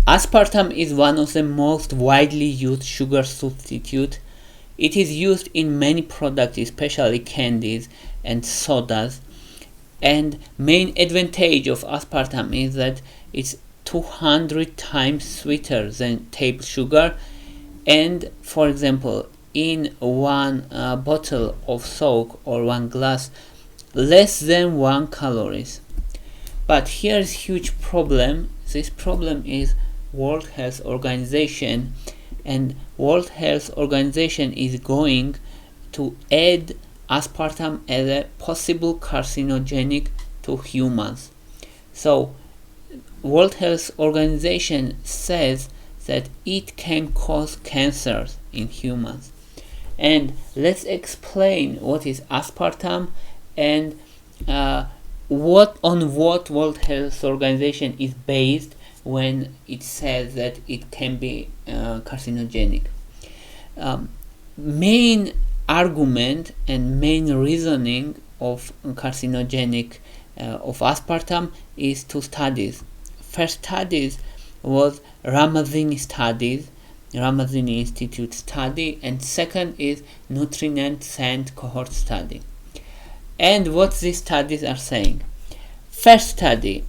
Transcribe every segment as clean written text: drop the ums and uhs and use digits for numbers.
Aspartame is one of the most widely used sugar substitutes. It is used in many products, especially candies and sodas. And main advantage of aspartame is that it's 200 times sweeter than table sugar. And for example, in one bottle of soak or one glass, less than 1 calories. But here's huge problem. This problem is World Health Organization, and World Health Organization is going to add aspartame as a possible carcinogenic to humans. So World Health Organization says that it can cause cancers in humans. And let's explain what is aspartame and what World Health Organization is based when it says that it can be carcinogenic. Main argument and main reasoning of carcinogenic of aspartame is two studies. First studies was Ramazzini Institute study, and second is nutrient scent cohort study. And what these studies are saying. First study,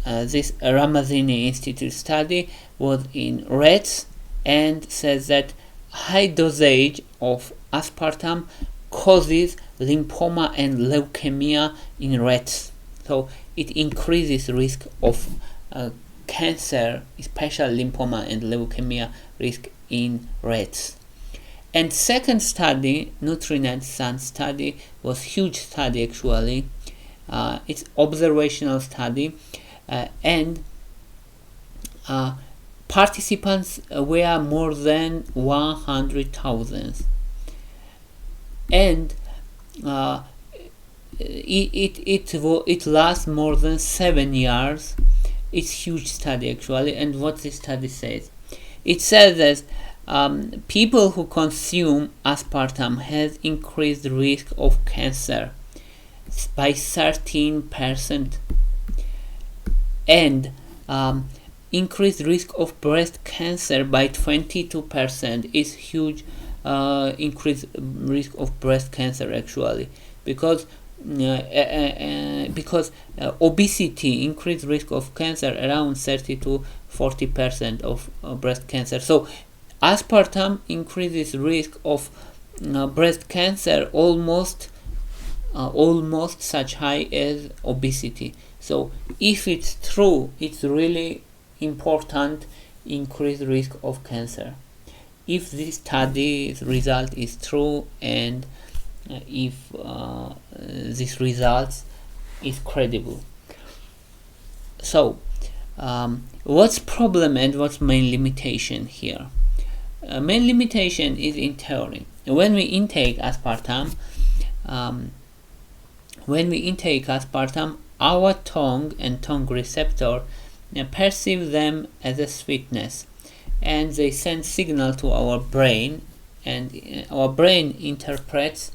this Ramazzini Institute study was in rats and says that high dosage of aspartame causes lymphoma and leukemia in rats. So it increases risk of cancer, especially lymphoma and leukemia risk in rats. And second study, nutrient scent study, was huge study actually. It's observational study, and participants were more than 100,000, and it lasts more than 7 years. It's huge study actually. And what this study says, it says that people who consume aspartame has increased risk of cancer by 13%, and increased risk of breast cancer by 22%. Is huge increased risk of breast cancer actually, because obesity increased risk of cancer around 30 to 40% of breast cancer. So aspartame increases risk of breast cancer almost such high as obesity. So if it's true, it's really important increased risk of cancer. If this study's result is true, and if this result is credible. So what's problem and what's main limitation here? Main limitation is in theory. When we intake aspartame, our tongue and tongue receptor perceive them as a sweetness, and they send signal to our brain, and our brain interprets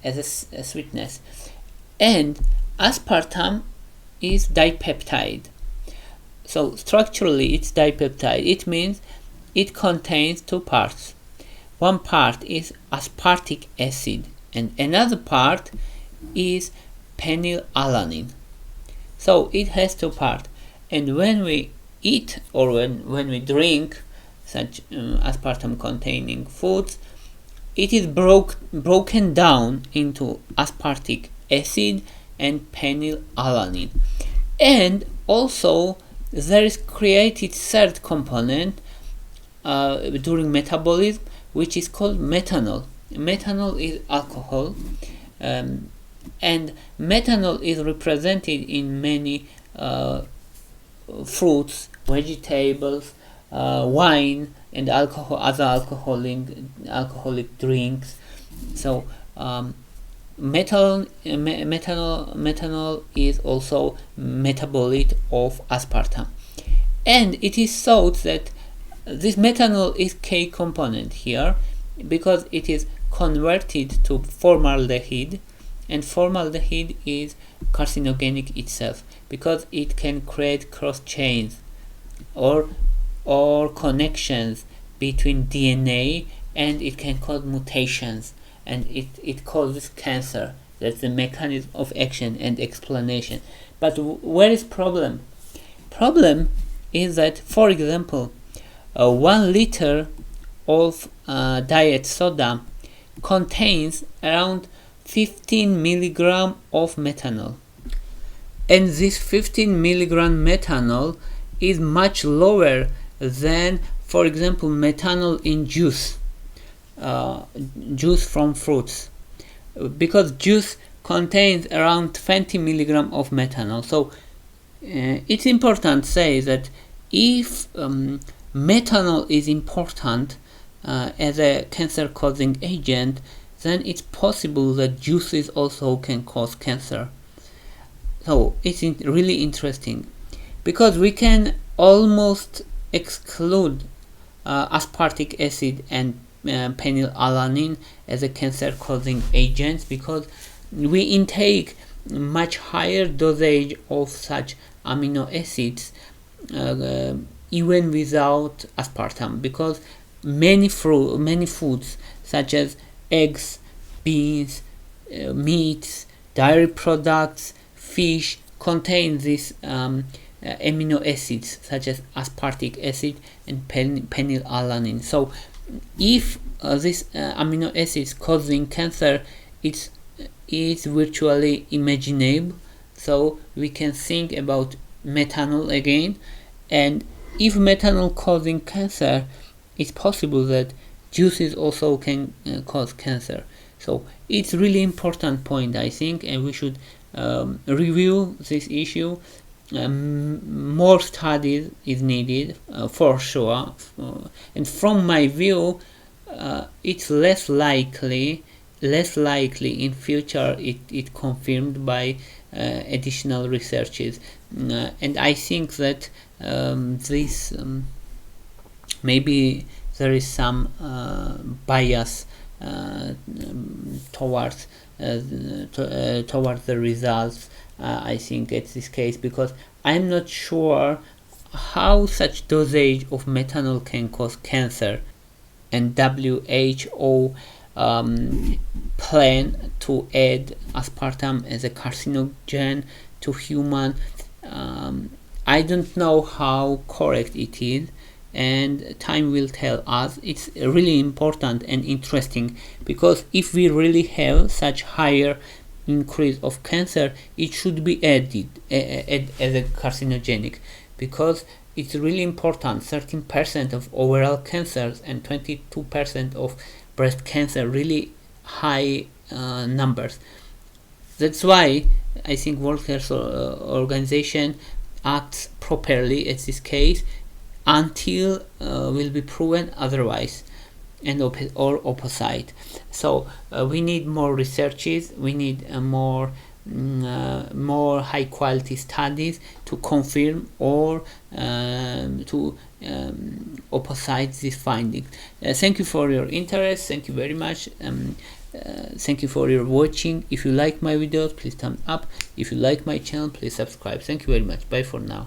as a sweetness. And aspartame is dipeptide. So structurally it's dipeptide. It means it contains two parts. One part is aspartic acid and another part is phenylalanine. So it has two parts. And when we eat or when we drink such aspartame containing foods, it is broken down into aspartic acid and phenylalanine. And also there is created third component during metabolism, which is called methanol. Methanol is alcohol, and methanol is represented in many fruits, vegetables, wine, and alcohol, other alcoholic drinks. So methanol is also metabolite of aspartame, and it is thought that this methanol is key component here because it is converted to formaldehyde, and formaldehyde is carcinogenic itself because it can create cross chains or or connections between DNA, and it can cause mutations, and it causes cancer. That's the mechanism of action and explanation. But where is problem? Problem is that, for example, 1 liter of diet soda contains around 15 milligram of methanol, and this 15 milligram methanol is much lower than, for example, methanol in juice from fruits, because juice contains around 20 milligram of methanol. So it's important to say that if methanol is important as a cancer-causing agent, then it's possible that juices also can cause cancer. So it's really interesting, because we can almost exclude aspartic acid and phenylalanine as a cancer-causing agents, because we intake much higher dosage of such amino acids even without aspartame, because many foods such as eggs, beans, meats, dairy products, fish contain these amino acids such as aspartic acid and phenylalanine. So if this amino acids causing cancer, it's virtually imaginable. So we can think about methanol again, and if methanol causing cancer, it's possible that juices also can cause cancer. So it's really important point, I think, and we should review this issue. More studies is needed for sure, and from my view, it's less likely in future it confirmed by additional researches, and I think that this maybe there is some bias towards the results. I think it's this case, because I'm not sure how such dosage of methanol can cause cancer, and WHO plan to add aspartame as a carcinogen to human. I don't know how correct it is, and time will tell us. It's really important and interesting, because if we really have such higher increase of cancer, it should be added as a carcinogenic, because it's really important. 13% of overall cancers and 22% of breast cancer, really high numbers. That's why I think World Health Organization acts properly at this case until will be proven otherwise or opposite. So we need more researches, we need more high quality studies to confirm or to opposite this finding. Thank you for your interest. Thank you very much. Thank you for your watching. If you like my videos, please thumbs up. If you like my channel, please subscribe. Thank you very much. Bye for now.